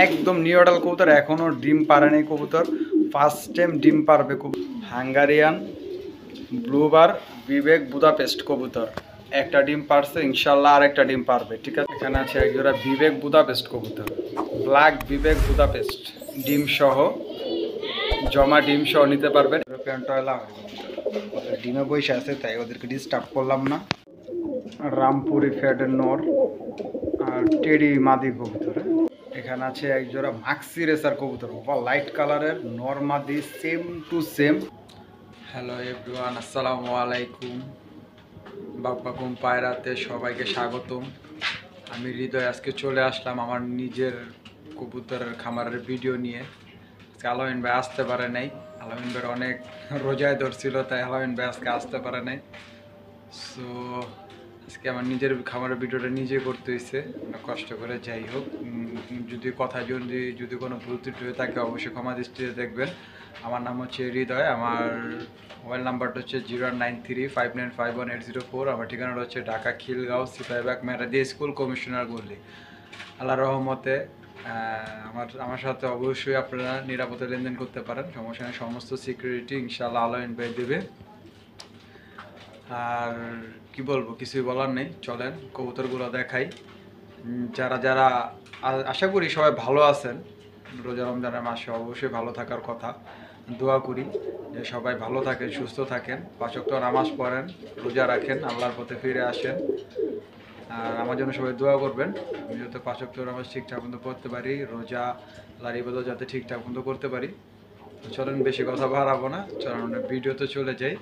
একদম নিউডাল কবুতর, এখনো ডিম পারে নাই কবুতর, ফার্স্ট টাইম ডিম পারবে। হাঙ্গারিয়ান ব্লুবার বিবেক বুদাপেস্ট কবুতর একটা ডিম পারছে, ইনশাল্লাহ আর একটা ডিম পারবে। ঠিক আছে, এখানে আছে একজোড়া বিবেক বুদাপেস্ট কবুতর, ব্ল্যাক বিবেক বুদাপেস্ট, ডিম সহ, জমা ডিম সহ নিতে পারবেন। ডিমে বসে আছে তাই ওদেরকে ডিস্টার্ব করলাম না। রামপুরি ফ্যাডের নর আর টেডি মাদি কবুতর। এখানে আছে একজোড়া মাক্সি রেসার কবুতর, লাইট কালারের নর মাদি, same to same. Hello everyone, আসসালামু আলাইকুম। বাকবাকুম পায়রাতে সবাইকে স্বাগতম। আমি হৃদয় আজকে চলে আসলাম আমার নিজের কবুতরের খামারের ভিডিও নিয়ে। আলামিন ভাই আসতে পারে নাই, আলামিন ভাইয়ের অনেক রোজায় ধরছিল, তাই আলামিন ভাই আজকে আসতে পারে নাই। সো আজকে আমার নিজের খামারের ভিডিওটা নিজে করতে হয়েছে, কষ্ট করে। যাই হোক, যদি কথা যদি কোনো ভুল ত্রুটি হয়ে থাকে অবশ্যই ক্ষমা দৃষ্টিতে দেখবেন। আমার নাম হচ্ছে হৃদয়, আমার মোবাইল নাম্বারটা হচ্ছে 09359518004। আমার ঠিকানাটা হচ্ছে ঢাকা খিলগাঁও সিপাহীবাগ মেরাদি স্কুল কমিশনার গলি। আল্লাহর রহমতে আমার সাথে অবশ্যই আপনারা নিরাপদে লেনদেন করতে পারেন, সমস্যা নেই। সমস্ত সিকিউরিটি ইনশাআল্লাহ আলামিন ভাই দেবে। আর কি বলবো, কিছুই বলার নেই, চলেন কবুতরগুলো দেখাই। যারা আশা করি সবাই ভালো আছেন। রোজা রমজানের মাসে অবশ্যই ভালো থাকার কথা, দোয়া করি যে সবাই ভালো থাকেন, সুস্থ থাকেন, 5 ওয়াক্ত নামাজ পড়েন, রোজা রাখেন, আল্লাহর পথে ফিরে আসেন। আর আমার জন্য সবাই দোয়া করবেন, আমি যাতে 5 ওয়াক্ত নামাজ ঠিকঠাক মতো পড়তে পারি, রোজা আল্লাহর ইবাদত যাতে ঠিকঠাক মতো করতে পারি। চলেন বেশি কথা বাড়াবো না, চলেন ভিডিওতে চলে যাই।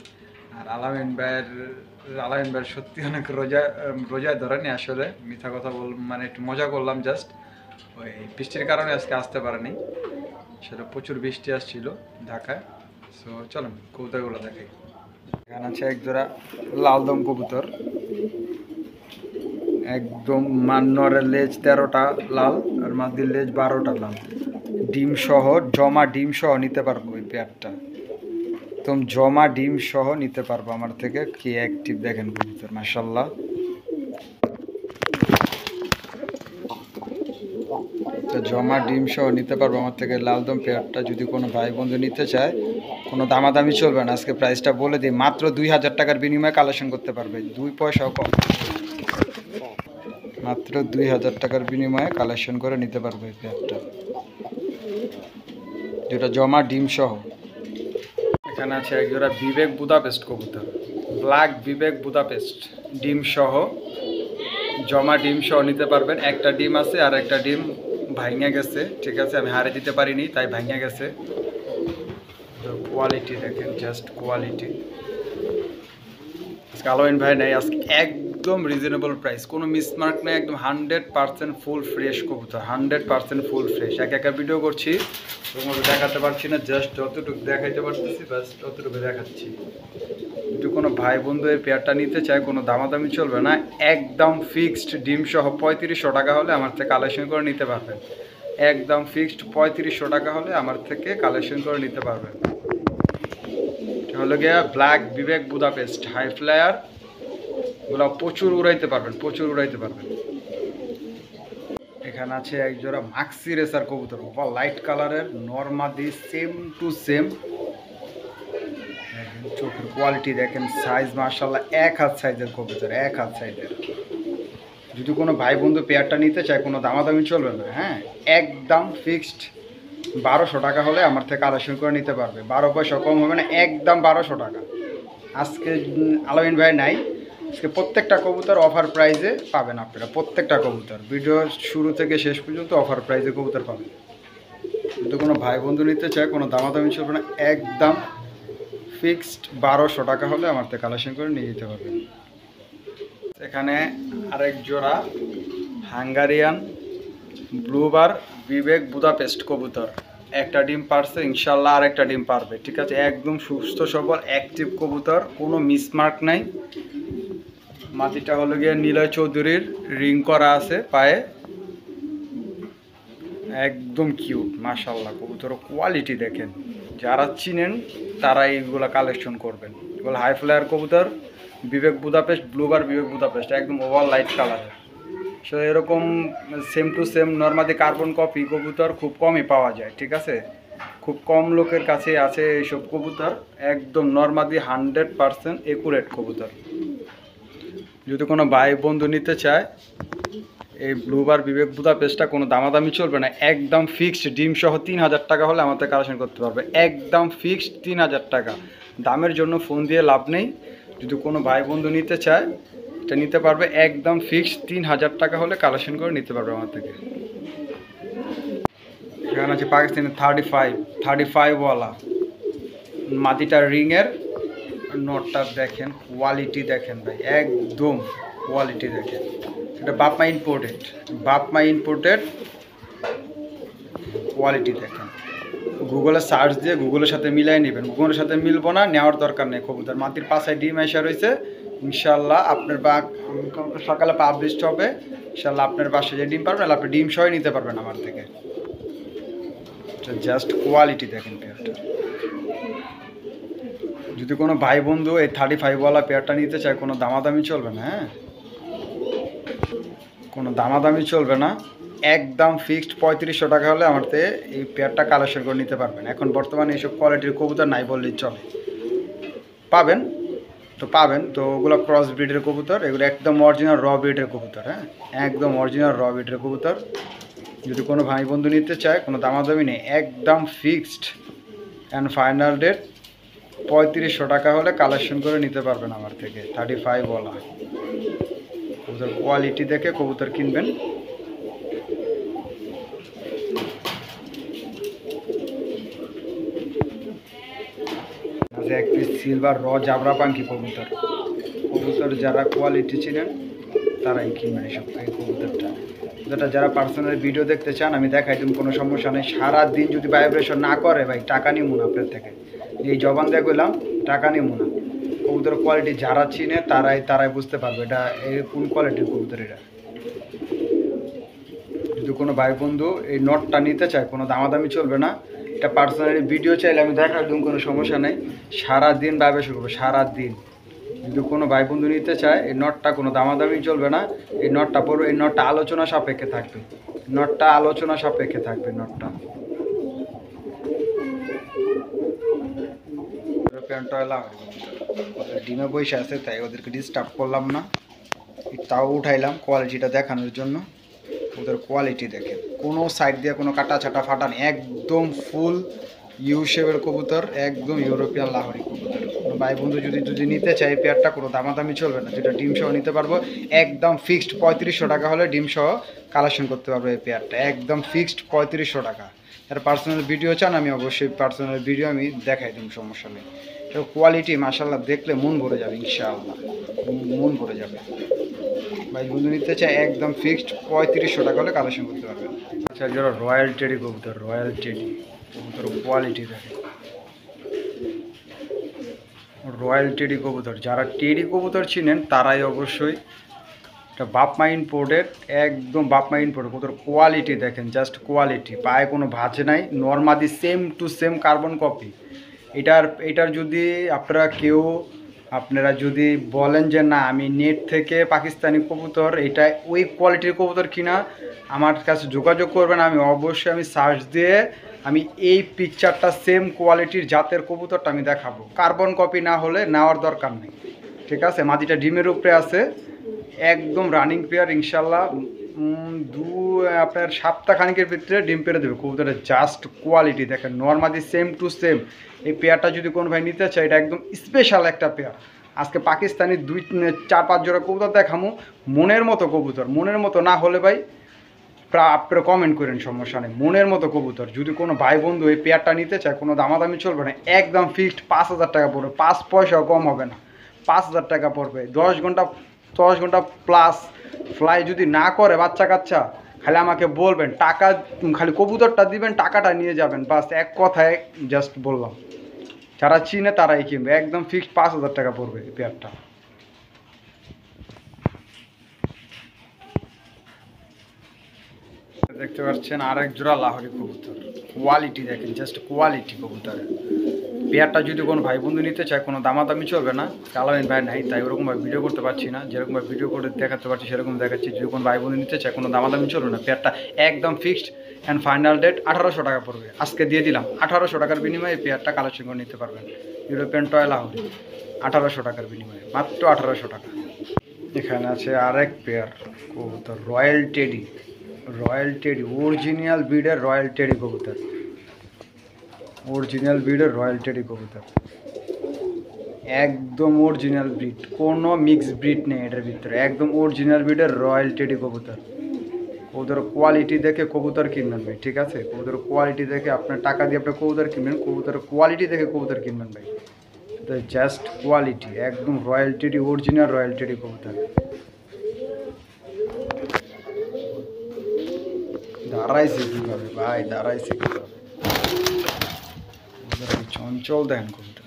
আর আলামিন ভাইয়ের সত্যি অনেক রোজায় ধরেনি, আসলে মিথ্যা কথা মানে একটু মজা করলাম জাস্ট। ওই বৃষ্টির কারণে আজকে আসতে পারেনি, সেটা প্রচুর বৃষ্টি আসছিল ঢাকায়। সো চলুন কবুতরগুলো দেখাই। এখানে আছে একজোড়া লালদম কবুতর, একদম মান্নরের লেজ 13টা লাল আর মাদির লেজ 12টা লাল, ডিম সহ, জমা ডিম সহ নিতে পারবো ওই পেয়ারটা। একদম জমা ডিম সহ নিতে পারবো আমার থেকে। কি অ্যাক্টিভ দেখেন কবুতর, মাশাআল্লাহ। তো জমা ডিম সহ নিতে পারবো আমার থেকে লালদম পেয়ারটা। যদি কোনো ভাই বন্ধু নিতে চায়, কোনো দামাদামি চলবে না, আজকে প্রাইসটা বলে দিই, মাত্র 2000 টাকার বিনিময়ে কালেকশন করতে পারবে, 2 পয়সাও কম। মাত্র 2000 টাকার বিনিময়ে কালেকশন করে নিতে পারবে এই পেয়ারটা, যেটা জমা ডিম সহ। এখানে আছে একজোড়া বিবেক বুদাপেস্ট কবুতর, ব্ল্যাক বিবেক বুদাপেস্ট, ডিম সহ, জমা ডিম সহ নিতে পারবেন। একটা ডিম আছে আর একটা ডিম ভাঙে গেছে, ঠিক আছে, আমি হারে দিতে পারিনি তাই ভাঙে গেছে। কোয়ালিটি দেখেন, জাস্ট কোয়ালিটি। আজকে আলামিন ভাই নেই, আজকে একদম রিজনেবল প্রাইস, কোনো মিসমার্ক নেই, একদম 100% ফুল ফ্রেশ কবুতর, 100% ফুল ফ্রেশ। একা ভিডিও করছি, তোমাকে দেখাতে পারছি না, জাস্ট যতটুকু দেখাইতে পারতেছি ব্যাস ততটুকু দেখাচ্ছি। যদি কোনো ভাই বন্ধু এই পেয়ারটা নিতে চায়, কোনো দামাদামি চলবে না, একদম ফিক্সড ডিম সহ 3500 টাকা হলে আমার থেকে কালেকশন করে নিতে পারবেন। একদম ফিক্সড 3500 টাকা হলে আমার থেকে কালেকশন করে নিতে পারবেন। হলো গিয়া ব্ল্যাক বিবেক বুদাপেস্ট হাই ফ্লায়ার, ওগুলো প্রচুর উড়াইতে পারবেন, প্রচুর উড়াইতে পারবেন। এখানে আছে একজোড়া মাক্সি রেসার কবুতর, লাইট কালারের নরমাদি, সেম টু সেম। চোখের কোয়ালিটি দেখেন, সাইজ মাশাআল্লাহ 1 হাত সাইজের কবুতর, 1 হাত সাইজের। যদি কোনো ভাই বন্ধু পেয়ারটা নিতে চায়, কোনো দামাদামি চলবে না, হ্যাঁ, একদম ফিক্সড 1200 টাকা হলে আমার থেকে কালেকশন করে নিতে পারবে, 12 পয়সা কম হবে না, একদম 1200 টাকা। আজকে আলামিন ভাই নাই, আজকে প্রত্যেকটা কবুতর অফার প্রাইজে পাবেন আপনারা, প্রত্যেকটা কবুতর ভিডিওর শুরু থেকে শেষ পর্যন্ত অফার প্রাইজে কবুতর পাবেন। যদি কোনো ভাই বন্ধু নিতে চায়, কোনো দামাদামি চলবে না, একদম ফিক্সড 1200 টাকা হলে আমার থেকে কালেকশন করে নিয়ে যেতে পারবেন। এখানে আরেক জোড়া হাঙ্গারিয়ান ব্লুবার বিবেক বুদাপেস্ট কবুতর, একটা ডিম পারছে, ইনশাল্লাহ আর একটা ডিম পারবে। ঠিক আছে, একদম সুস্থ সবল অ্যাক্টিভ কবুতর, কোনো মিসমার্ক নাই। মাটিটা হলো গিয়ে নিলয় চৌধুরীর রিং করা আছে পায়ে, একদম কিউট মাশাআল্লাহ। কবুতর কোয়ালিটি দেখেন, যারা চিনেন তারা এইগুলো কালেকশন করবেন। এগুলো হাই ফ্লায়ার কবুতর, বিবেক বুদাপেস্ট, ব্লুবার বিবেক বুদাপেস্ট, একদম ওভার লাইট কালারের, সো এরকম same to same normally carbon copy কবুতর খুব কমই পাওয়া যায়, ঠিক আছে। খুব কম লোকের কাছে আছে এইসব কবুতর, একদম নর্মালি 100% একুরেট কবুতর। যদি কোনো ভাই বন্ধু নিতে চায় এই ব্লুবার বিবেক বুদাপেস্টটা কোনো দামাদামি চলবে না, একদম ফিক্সড ডিম সহ 3000 টাকা হলে আমাদের কালেকশন করতে পারবে, একদম ফিক্সড 3000 টাকা। দামের জন্য ফোন দিয়ে লাভ নেই। যদি কোনো ভাই বন্ধু নিতে চায় এটা নিতে পারবে, একদম ফিক্সড 3000 টাকা হলে কালেকশন করে নিতে পারবে আমার থেকে। এখানে আছে পাকিস্তানি 35ওয়ালা মাটিটা রিংয়ের নটটা দেখেন, কোয়ালিটি দেখেন ভাই, একদম কোয়ালিটি দেখেন। এটা বাপমা ইম্পোর্টেড কোয়ালিটি দেখেন। গুগলে সার্চ দিয়ে গুগলের সাথে মিলাই নেবেন, গুগলের সাথে মিলবো না, নেওয়ার দরকার নেই। কবুতর মাটির পাশায় ডিম এসে রয়েছে, ইনশাল্লাহ আপনার সকালে পাবলিশ হবে, ইনশাল্লাহ আপনার বাসায় যে ডিম পারবেন আপনি ডিম সহ নিতে পারবেন আমার থেকে। জাস্ট কোয়ালিটি দেখেন পেয়ারটা। যদি কোনো ভাই বন্ধু এই 35ওয়ালা পেয়ারটা নিতে চায় কোনো দামাদামি চলবে না, হ্যাঁ কোনো দামাদামি চলবে না, একদম ফিক্সড 3500 টাকা হলে আমার থেকে এই পেয়ারটা কালেকশন করে নিতে পারবেন। এখন বর্তমানে এইসব কোয়ালিটির কবুতর নাই বললেই চলে, পাবেন তো ওগুলো ক্রস ব্রিডের কবুতর, এগুলো একদম অরিজিনাল র ব্রিডের কবুতর, হ্যাঁ একদম অরিজিনাল র ব্রিডের কবুতর। যদি কোনো ভাই বন্ধু নিতে চায় কোনো দামাদামি নেই, একদম ফিক্সড অ্যান্ড ফাইনাল ডেট 3500 টাকা হলে কালেকশন করে নিতে পারবেন আমার থেকে 35ওয়ালা কবুতর। কোয়ালিটি দেখে কবুতর কিনবেন। এক পিস সিলভার র জাবরা পাঙ্কি কবুতর যারা কোয়ালিটি ছিলেন তারাই কিনবেন এই কবুতরটা। যেটা যারা পার্সোনাল ভিডিও দেখতে চান আমি দেখাই দিন, কোনো সমস্যা নেই। সারাদিন যদি ভাইব্রেশন না করে ভাই টাকা নিব না আপনার থেকে, এই জবান দিয়ে কইলাম টাকা নিব না। কবুতর কোয়ালিটি যারা চিনে তারাই বুঝতে পারবে এটা কোন কোয়ালিটির কবুতর। এটা যদি কোনো ভাই বন্ধু এই নটটা নিতে চায় কোনো দামাদামি চলবে না, এটা পার্সোনালি ভিডিও চাইলে আমি দেখাই দিন, কোনো সমস্যা নেই। সারাদিন ভাইব্রেশন করবো সারাদিন। যদি কোনো ভাই বন্ধু নিতে চায় এই নটটা কোনো দামাদামি চলবে না, এই নটটা পড়বে, এই নটটা আলোচনা সাপেক্ষে থাকবে, নটটা ডিমে বসে আছে তাই ওদেরকে ডিস্টার্ব করলাম না, তাও উঠাইলাম কোয়ালিটিটা দেখানোর জন্য। ওদের কোয়ালিটি দেখেন, কোনো সাইড দিয়ে কোনো কাটা ছাটা ফাটা নেই, একদম ফুল ইউ শেপের কবুতর, একদম ইউরোপিয়ান লাহোরি কবুতর। ভাই বন্ধু যদি নিতে চাই পেয়ারটা কোনো দামাদামি চলবে না, যেটা ডিম সহ নিতে পারবো, একদম ফিক্সড 3500 টাকা হলে ডিম সহ কালেকশন করতে পারবো এই পেয়ারটা, একদম ফিক্সড 3500 টাকা। এর পার্সোনাল ভিডিও চান আমি অবশ্যই পার্সোনাল ভিডিও আমি দেখাই দিই, সমস্যা নেই। তো কোয়ালিটি মাশাআল্লাহ দেখলে মন ভরে যাবে, ইনশাআল্লাহ মন ভরে যাবে। ভাই বন্ধু নিতে চাই একদম ফিক্সড 3500 টাকা হলে কালেকশন করতে পারবেন। আচ্ছা যারা রয়্যাল টেডি কবুতর কোয়ালিটি দেখে, রয়্যাল টেডি কবুতর যারা টেডি কবুতর চিনেন তারাই অবশ্যই, এটা বাপমা ইম্পোর্টেড, একদম বাপমা ইম্পোর্টেড কবুতর। কোয়ালিটি দেখেন, জাস্ট কোয়ালিটি, পায়ে কোনো ভাঁজ নাই, normally same to same carbon copy. এটার যদি আপনারা যদি বলেন যে না আমি নেট থেকে পাকিস্তানি কবুতর এটা ওই কোয়ালিটির কবুতর কিনা, আমার কাছে যোগাযোগ করবেন, আমি অবশ্যই সার্চ দিয়ে আমি এই পিকচারটা সেম কোয়ালিটির জাতের কবুতরটা আমি দেখাবো। কার্বন কপি না হলে নেওয়ার দরকার নেই, ঠিক আছে। মাটিটা ডিমের উপরে আছে, একদম রানিং পেয়ার, ইনশাল্লাহ আপনার সপ্তাহখানিকের ভিতরে ডিম পেরে দেবে কবুতরের। জাস্ট কোয়ালিটি দেখেন, নর্মালি সেম টু সেম। এই পেয়ারটা যদি কোনো ভাই নিতে চায় এটা একদম স্পেশাল একটা পেয়ার। আজকে পাকিস্তানি 4-5 জোড়া কবুতর দেখামো, মনের মতো কবুতর। মনের মতো না হলে ভাই আপনারা কমেন্ট করেন, সমস্যা নেই। মনের মতো কবুতর যদি কোনো ভাই বন্ধু এই পেয়ারটা নিতে চায় কোনো দামাদামি চলবে না, একদম ফিক্সড 5000 টাকা পড়বে, 5 পয়সাও কম হবে না, 5000 টাকা পড়বে। 10 ঘন্টা প্লাস ফ্লাই যদি না করে বাচ্চা কাচ্চা, খালি আমাকে বলবেন, টাকা খালি কবুতরটা দিবেন, টাকাটা নিয়ে যাবেন, বাস এক কথায় জাস্ট বললাম। যারা চিনে তারাই কিনবে, একদম ফিক্সড 5000 টাকা পড়বে এই পেয়ারটা। দেখতে পাচ্ছেন আরেক জোড়া লাহোরি কবুতর, কোয়ালিটি দেখেন, জাস্ট কোয়ালিটি কবুতরের। পেয়ারটা যদি কোনো ভাই বন্ধু নিতে চায় কোনো দামাদামি চলবে না, আলামিন ভাই নাই তাই ওরকমভাবে ভিডিও করতে পারছি না, যেরকমভাবে ভিডিও করে দেখাতে পারছি সেরকম দেখাচ্ছি। যদি কোনো ভাই বন্ধু নিতে চায় কোনো দামাদামি চলবে না, পেয়ারটা একদম ফিক্সড অ্যান্ড ফাইনাল ডেট 1800 টাকা পড়বে। আজকে দিয়ে দিলাম 1800 টাকার বিনিময়ে এই পেয়ারটা কালেকশন করে নিতে পারবেন। ইউরোপিয়ান টয় লাহোরি 1800 টাকার বিনিময়ে, মাত্র 1800 টাকা। এখানে আছে আরেক পেয়ার কবুতর, royal teddy. Royal teddy original ব্রিডের রয়্যাল টেডি কবুতর, অরিজিনাল ব্রিডের রয়্যাল টেডি কবুতর, একদম অরিজিনাল ব্রিড, কোনো মিক্স ব্রিড নেই এটার ভিতরে, একদম অরিজিনাল ব্রিডের রয়্যাল টেডি কবুতর। কবুতর কোয়ালিটি দেখে কবুতর কিনবেন ভাই, ঠিক আছে? কবুতর কোয়ালিটি দেখে আপনার টাকা দিয়ে আপনি কবুতর কিনবেন, কবুতর কোয়ালিটি দেখে কবুতর কিনবেন ভাই, জাস্ট কোয়ালিটি, একদম royal teddy, original royal teddy কবুতর। দাঁড়াইছে কীভাবে ভাই, দাঁড়াইছে কীভাবে, চঞ্চল দেন কবুতর,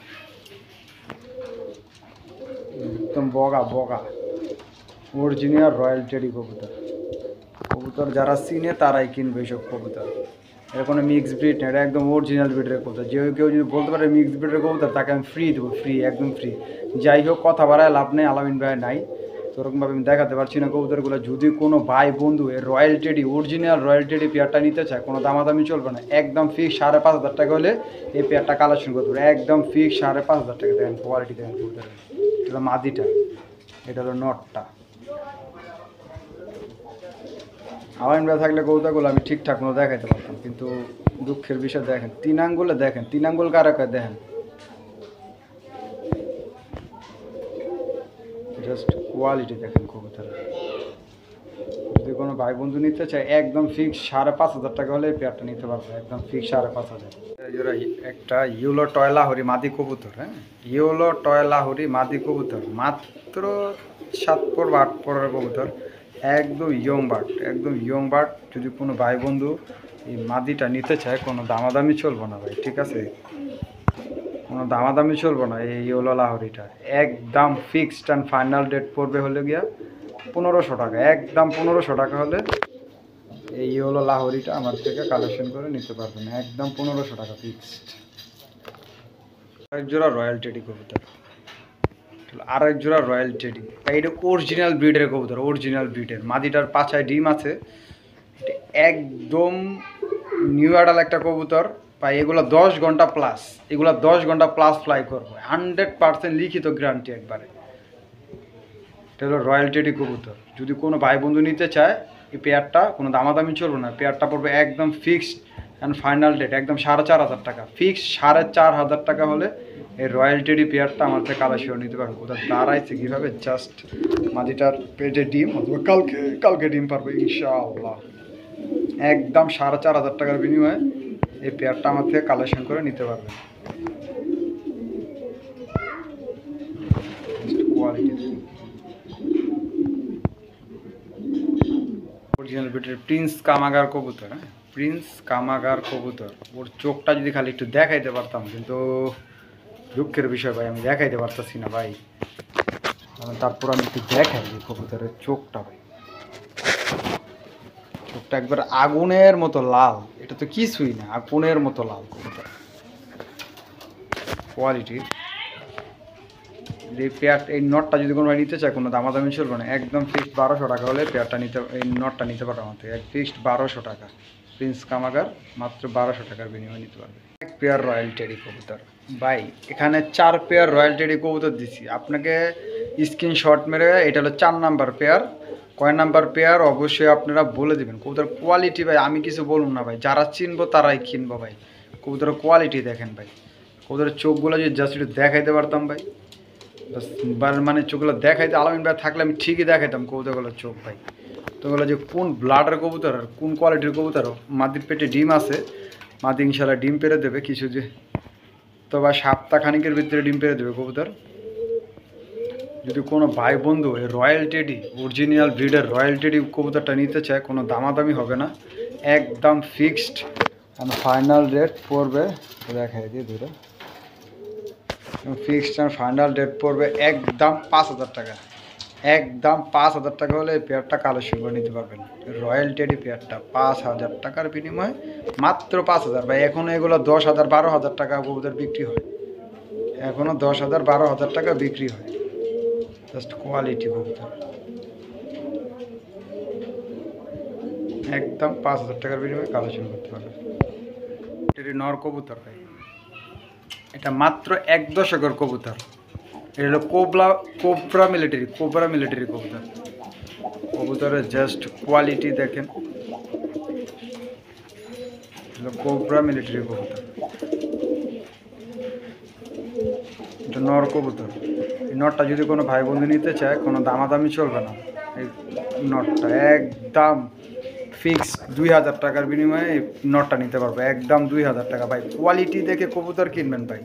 একদম বগা বগা, অরিজিনাল রয়্যাল টেডি কবুতর। কবুতর যারা চিনে তারাই কিনবে এইসব কবুতর, এর কোনো মিক্স ব্রিড না, এটা একদম অরিজিনাল ব্রিডের কবুতর। যে কেউ যদি বলতে পারে মিক্স ব্রিডের কবুতর তাকে আমি ফ্রি দেবো, ফ্রি, একদম ফ্রি। যাই হোক, কথা বাড়ায় লাভ নেই, আলামিন ভাই নাই তো ওরকমভাবে আমি দেখাতে পারছি না কবুতরগুলো। যদি কোনো ভাই বন্ধু এর royal teddy, original royal teddy পেয়ারটা নিতে চায়, কোনো দামাদামি চলবে না, একদম ফিক্স 5500 টাকা হলে এই পেয়ারটা কালেকশন করতে পারে, একদম ফিক্স 5500 টাকা। দেখেন কোয়ালিটি, দেখেন কবুতরের, এটা হলো মাদিটা, এটা হলো নটটা। আলামিন ভাই থাকলে কবুতরগুলো আমি ঠিকঠাক মতো দেখাইতে পারতাম, কিন্তু দুঃখের বিষয় দেখেন 3 আঙ্গুলে, দেখেন 3 আঙ্গুল কারা দেখেন, জাস্ট কোয়ালিটি দেখেন কবুতরের। যদি কোনো ভাই বন্ধু নিতে চায় একদম ফিক্স 5500 টাকা হলে এই পেয়ারটা নিতে পারবে, একদম ফিক্স 5500। একটা ইয়েলো টয় লাহোরি মাদি কবুতর, হ্যাঁ, ইয়েলো টয় লাহোরি মাদি কবুতর, মাত্র 7 পর 8 পরের কবুতর, একদম ইয়ং বার্ড, একদম ইয়ং বার্ড। যদি কোনো ভাই বন্ধু এই মাদিটা নিতে চায় কোনো দামাদামি চলবো না ভাই, ঠিক আছে? কোনো দামাদামি চলবো না এই ইয়েলো লাহোরিটা, একদম ফিক্সড অ্যান্ড ফাইনাল ডেট পড়বে হলে গিয়া 1500 টাকা, একদম 1500 টাকা হলে এই ইয়েলো লাহোরিটা আমার থেকে কালেকশন করে নিতে পারবেন, একদম 1500 টাকা ফিক্সড। আরেক জোড়া রয়্যাল টেডি কবুতর, আরেক জোড়া রয়্যাল টেডি, এটা অরিজিনাল ব্রিডের কবুতর, অরিজিনাল ব্রিডের। মাদিটার পাছায় ডিম আছে, এটা একদম নিউ অ্যাডাল একটা কবুতর ভাই। এগুলো 10 ঘন্টা প্লাস, এগুলো 10 ঘন্টা প্লাস ফ্লাই করবো, 100% লিখিত গ্যারান্টি একবারে। এটা হলো রয়্যাল টেডি কবুতর। যদি কোনো ভাই বন্ধু নিতে চায় এই পেয়ারটা, কোনো দামাদামি চলবে না, পেয়ারটা পড়বে একদম ফিক্সড অ্যান্ড ফাইনাল ডেট, একদম 4500 টাকা, ফিক্সড 4500 টাকা হলে এই রয়্যাল টেডি পেয়ারটা আমার থেকে কালেকশন নিতে পারবো। কোথাও দাঁড়াইছে কীভাবে, জাস্ট মাদিটার পেটে ডিম, অথবা কালকে ডিম পারবো ইনশাআল্লাহ। একদম 4500 টাকার বিনিময়ে এই পেয়ারটা আমার থেকে কালেকশন করে নিতে পারবেন। কোয়ালিটি অরিজিনাল ব্রিডের প্রিন্স কামাগার কবুতর, হ্যাঁ, প্রিন্স কামাগার কবুতর। ওর চোখটা যদি খালি একটু দেখাইতে পারতাম, কিন্তু দুঃখের বিষয় ভাই আমি দেখাইতে পারতাছি না ভাই। তারপর আমি একটু দেখাই যে কবুতরের চোখটা ভাই, চোখটা একবার আগুনের মতো লাল, এটা তো কিছুই না, আগুনের মতো লাল কবুতর। কোয়ালিটি এই পেয়ার, এই নটটা যদি কোনো নিতে চায় কোনো দামাদামি চলবে না, একদম ফিক্সড 1200 টাকা হলে পেয়ারটা নিতে, এই নটটা নিতে পারবে আমার থেকে, ফিক্সড 1200 টাকা। প্রিন্স কামাগার মাত্র 1200 টাকার বিনিময়ে নিতে পারবে। এক পেয়ার রয়্যাল টেডি কবুতর ভাই, এখানে 4 পেয়ার রয়্যাল টেডি কবুতর দিচ্ছি আপনাকে, স্ক্রিনশট মেরে এটা হলো 4 নাম্বার পেয়ার। কয় নাম্বার পেয়ার অবশ্যই আপনারা বলে দেবেন। কবুতর কোয়ালিটি ভাই আমি কিছু বলুন না ভাই, যারা চিনবো তারাই কিনবো ভাই। কবুতরের কোয়ালিটি দেখেন ভাই, কবুতরের চোখগুলো যদি জাস্ট একটু দেখাইতে পারতাম ভাই, মানে চোখগুলো দেখাইতে, আলামিন ভাই থাকলে আমি ঠিকই দেখাইতাম কবুতরগুলোর চোখ ভাই। তো ওগুলো যে কোন ব্লাডের কবুতর আর কোন কোয়ালিটির কবুতর, মাদির পেটে ডিম আছে, মাদি ইনশাল্লাহ ডিম পেরে দেবে কিছু, যে তো বা সপ্তাহখানিকের ভিতরে ডিম পেরে দেবে কবুতর। যদি কোনো ভাই বন্ধু এই রয়্যাল টেডি, অরিজিনাল ব্রিডের রয়্যাল টেডি কবুতরটা নিতে চায় কোনো দামাদামি হবে না, একদম ফিক্সড অ্যান্ড ফাইনাল রেট পড়বে, দেখাই দিয়ে ধরে, ফিক্সড অ্যান্ড ফাইনাল রেট পড়বে একদম 5000 টাকা, একদম 5000 টাকা হলে এই পেয়ারটা কালেকশন করে নিতে পারবেন। রয়্যাল টেডি পেয়ারটা 5000 টাকার বিনিময়ে মাত্র 5000 ভাই। এখন এগুলো 10,000 12,000 টাকা কবুতর বিক্রি হয়, এখনও 10,000 12,000 টাকা বিক্রি হয়। জাস্ট কোয়ালিটি কবুতর, একদম 5,000 টাকার বিনিময়ে কালেকশন করতে পারবে। এটি নর কবুতর ভাই, এটা মাত্র 1 দশকের কবুতর। এটা হলো কোবরা মিলিটারি কবুতর। কবুতরের জাস্ট কোয়ালিটি দেখেন, কোবরা মিলিটারি কবুতর। এটা নর কবুতর। এই নটটা যদি কোনো ভাই বন্ধু নিতে চায়, কোনো দামাদামি চলবে না। এই নটটা একদম ফিক্স 2,000 টাকার বিনিময়ে এই নটটা নিতে পারবে, একদম 2,000 টাকা ভাই। কোয়ালিটি দেখে কবুতর কিনবেন ভাই।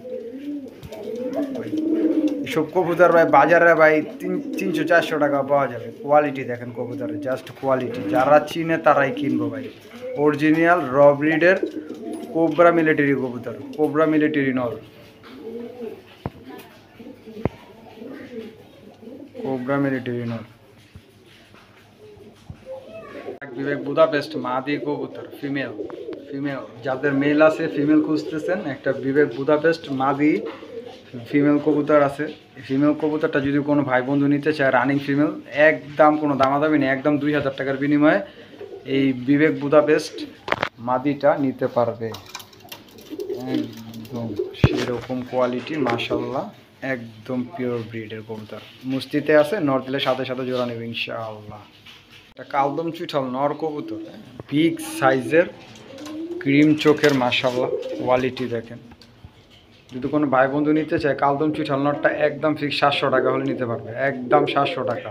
এসব কবুতর ভাই বাজারে ভাই 300-400 টাকা পাওয়া যাবে। কোয়ালিটি দেখেন কবুতরের, জাস্ট কোয়ালিটি। যারা চিনে তারাই কিনবো ভাই। অরিজিনাল র ব্রিডের কোবরা মিলিটারি কবুতর, কোবরা মিলিটারি নর, কোবরা মিলিটারি নর। বিবেক বুদাপেস্ট মাদি কবুতর, ফিমেল। যাদের মেল আছে, ফিমেল খুঁজতেছেন, একটা বিবেক বুদাপেস্ট মাদি ফিমেল কবুতর আছে। ফিমেল কবুতরটা যদি কোনো ভাই বন্ধু নিতে চায়, রানিং ফিমেল, একদম কোনো দামাদামি নেই, একদম 2,000 টাকার বিনিময়ে এই বিবেক বুদাপেস্ট মাদিটা নিতে পারবে। একদম সেরকম কোয়ালিটি, মাশাল্লাহ, একদম পিওর ব্রিডের কবুতর। মুস্তিতে আছে, নর দিলে সাথে সাথে জোড়া নেবে ইনশাআল্লাহ। এটা কালদম চুইঠাল নর কবুতর, বিগ সাইজের, ক্রিম চোখের, মাশাল্লাহ কোয়ালিটি দেখেন। যদি কোনো ভাই বন্ধু নিতে চায়, কালদম চুইঠাল নরটা একদম ফিক্স 700 টাকা হলে নিতে পারবে, একদম 700 টাকা।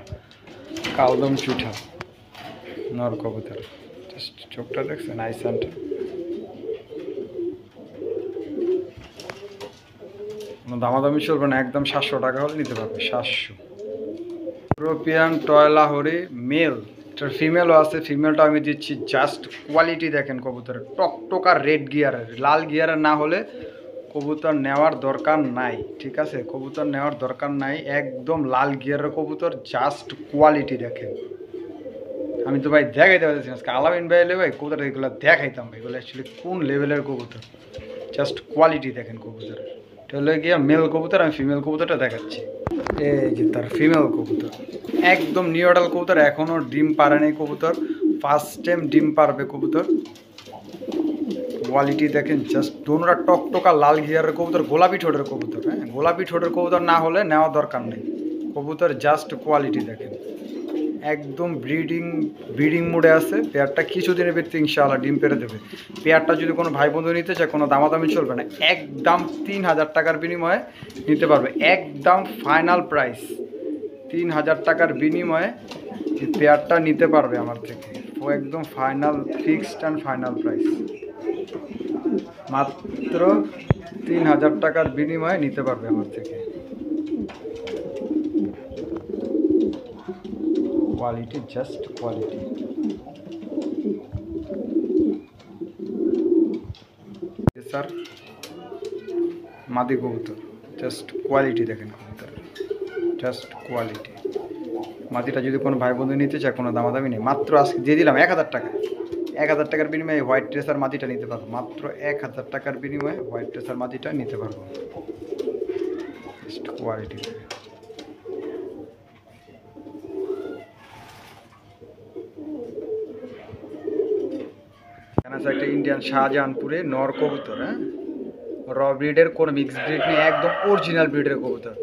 কালদম চুইঠাল নর কবুতর, জাস্ট চোখটা দেখছেন, আইসানটা, কোনো দামাদামি চলবে না, একদম 700 টাকা হলে নিতে পারবে, 700। ইউরোপিয়ান টয়লাহরি মেল, এটার ফিমেলও আছে, ফিমেলটা আমি দিচ্ছি। জাস্ট কোয়ালিটি দেখেন কবুতরের, টকটকা রেড গিয়ারের, লাল গিয়ারের না হলে কবুতর নেওয়ার দরকার নাই, ঠিক আছে? কবুতর নেওয়ার দরকার নাই, একদম লাল গিয়ারের কবুতর। জাস্ট কোয়ালিটি দেখেন। আমি তো ভাই দেখাইতে পারতেছি আজকে, আলামিন ভাই এলে ভাই কবুতর এগুলো দেখাইতাম ভাই, এগুলো অ্যাকচুয়ালি কোন লেভেলের কবুতর। জাস্ট কোয়ালিটি দেখেন কবুতরের। এটা হলো গিয়ে মেল কবুতর, আমি ফিমেল কবুতরটা দেখাচ্ছি। এই যে তার ফিমেল কবুতর, একদম নিউডাল কবুতর, এখনও ডিম পারে নাই কবুতর, ফার্স্ট টাইম ডিম পারবে কবুতর। কোয়ালিটি দেখেন, জাস্ট দোনোটা টকটকা লাল গিয়ারের কবুতর, গোলাপি ঠোঁটের কবুতর। হ্যাঁ, গোলাপি ঠোঁটের কবুতর না হলে নেওয়া দরকার নেই কবুতর। জাস্ট কোয়ালিটি দেখেন, একদম ব্রিডিং মোডে আছে। পেয়ারটা কিছুদিনের ভিতরে ইনশাআল্লাহ ডিম পেরে দেবে। পেয়ারটা যদি কোনো ভাই বন্ধু নিতে চায়, কোনো দামাদামি চলবে না, একদম 3,000 টাকার বিনিময়ে নিতে পারবে, একদম ফাইনাল প্রাইস 3,000 টাকার বিনিময়ে এই পেয়ারটা নিতে পারবে আমার থেকে। ও একদম final, fixed and final price, মাত্র 3,000 টাকার বিনিময়ে নিতে পারবে আমার থেকে। Quality, just quality. স্যার মাদি কবুতর, জাস্ট কোয়ালিটি দেখেন কবুতর, জাস্ট কোয়ালিটি। মাদিটা যদি কোনো ভাই বন্ধু নিতে চায়, কোনো দামাদামি নেই, মাত্র আজকে দিয়ে দিলাম 1,000 টাকা। 1,000 টাকার বিনিময়ে হোয়াইট ট্রেসার মাদিটা নিতে পারবো, মাত্র 1,000 টাকার বিনিময়ে হোয়াইট ট্রেসার মাদিটা নিতে পারবো। Just quality. এখানে আছে একটা ইন্ডিয়ান শাহজাহানপুরে নর কবুতর। হ্যাঁ, র ব্রিডের কোনো মিক্স ব্রিড নেই, একদম অরিজিনাল ব্রিডের কবুতর।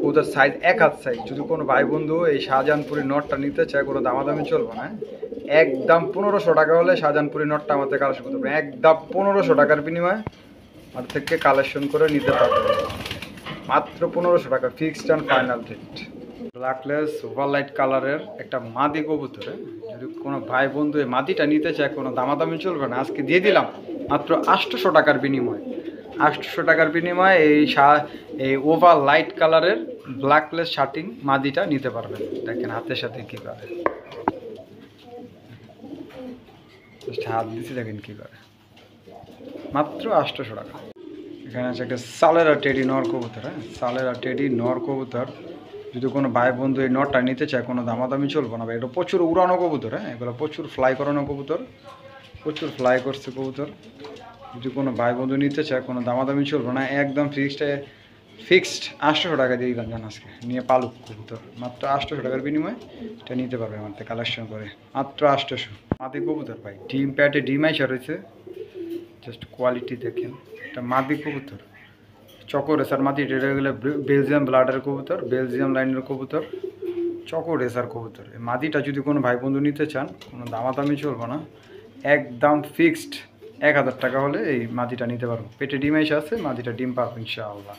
কবুতর সাইজ 1 হাত সাইজ। যদি কোনো ভাই বন্ধু এই শাহজাহানপুরি নটটা নিতে চায়, কোনো দামাদামি চলবে না, একদম 1500 টাকা হলে শাহজাহানপুরি নটটা আমার থেকে কালেকশন করতে পারবে, একদম 1500 টাকার বিনিময়ে আমার থেকে কালেকশন করে নিতে পারবে, মাত্র 1500 টাকা, ফিক্সড অ্যান্ড ফাইনাল রেট। ব্ল্যাকলেস ওভারলাইট কালারের একটা মাদি কবুতর। যদি কোনো ভাই বন্ধু এই মাদিটা নিতে চায়, কোনো দামাদামি চলবে না, আজকে দিয়ে দিলাম মাত্র 800 টাকার বিনিময়ে। 800 টাকার বিনিময়ে এই ওভার লাইট কালারের ব্ল্যাকলেস শার্টিং মাদিটা নিতে পারবেন। দেখেন হাতের সাথে কী করে, হাত দিচ্ছি, দেখেন কী করে, মাত্র 800 টাকা। এখানে আছে একটা সালেরা টেডি নর কবুতর। হ্যাঁ, সালেরা টেডি নর কবুতর। যদি কোনো ভাই বন্ধু এই নটটা নিতে চায়, কোনো দামাদামি চলবে না ভাই। এটা প্রচুর উড়ানো কবুতর। হ্যাঁ, এগুলো প্রচুর ফ্লাই করানো কবুতর, প্রচুর ফ্লাই করছে কবুতর। যদি কোনো ভাই বন্ধু নিতে চায় কোনো দামাদামি চলবে না, একদম ফিক্সড 800 টাকা দিয়ে দিলাম জান আজকে, নিয়ে পালুক কবুতর। মাত্র 800 টাকার বিনিময়ে এটা নিতে পারবে আমার থেকে কালেকশন করে, মাত্র 800। মাদি কবুতর ভাই, ডিম প্যাটে ডিম আইসা রয়েছে, জাস্ট কোয়ালিটি দেখেন। এটা মাদি কবুতর, চকো রেসার মাদি, এটা গেলে বেলজিয়াম ব্লাডের কবুতর, বেলজিয়াম লাইনের কবুতর, চকো রেসার কবুতর। এই মাদিটা যদি কোনো ভাই বন্ধু নিতে চান কোনো দামাদামি চলবে না, একদম ফিক্সড 1000 টাকা হলে এই মাদিটা নিতে পারবো। পেটে ডিম এসে আছে, মাদিটা ডিম পাবো ইনশাআল্লাহ।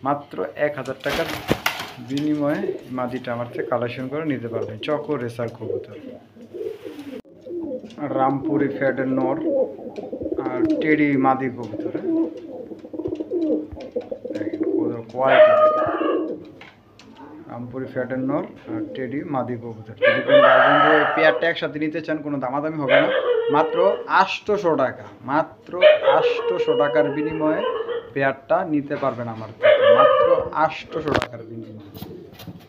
মাত্র 1000 টাকার বিনিময়ে মাদিটা আমার থেকে কালেকশন করে নিতে পারবেন, চকো রেসার কবুতর। রামপুরি ফ্যাটের নর আর টেডি মাদি কবুতর, দেখেন কোয়ালিটি দেখেন। রামপুরি ফ্যাটের নর আর টেডি মাদি কবুতর। যদি কোনো ভাই বন্ধু এই পেয়ারটা একসাথে নিতে চান কোনো দামাদামি হবে না, মাত্র 800 টাকা, মাত্র 800 টাকার বিনিময়ে পেয়ারটা নিতে পারবেন আমার থেকে, মাত্র 800 টাকার বিনিময়ে।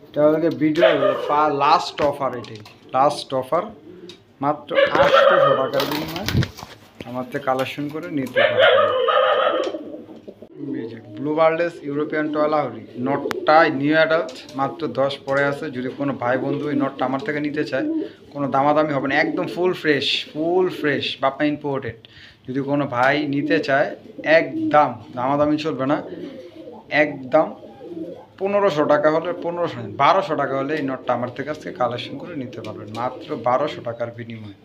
এটা হলো ভিডিও লাস্ট অফার, এটাই লাস্ট অফার, মাত্র 800 টাকার বিনিময়ে আমার থেকে কালেকশন করে নিতে পারবেন। ব্লু বার্লেস ইউরোপিয়ান টয়লাহরি নটটা নিউ অ্যাডাল্ট, মাত্র 10 পরে আছে। যদি কোনো ভাই বন্ধু এই নটটা আমার থেকে নিতে চায় কোনো দামাদামি হবে না, একদম ফুল ফ্রেশ বাপা ইম্পোর্টেড। যদি কোনো ভাই নিতে চায় একদম দামাদামি চলবে না, একদম 1500 টাকা হলে 1200 টাকা হলে এই নটটা আমার থেকে আজকে কালেকশন করে নিতে পারবেন, মাত্র 1200 টাকার বিনিময়ে।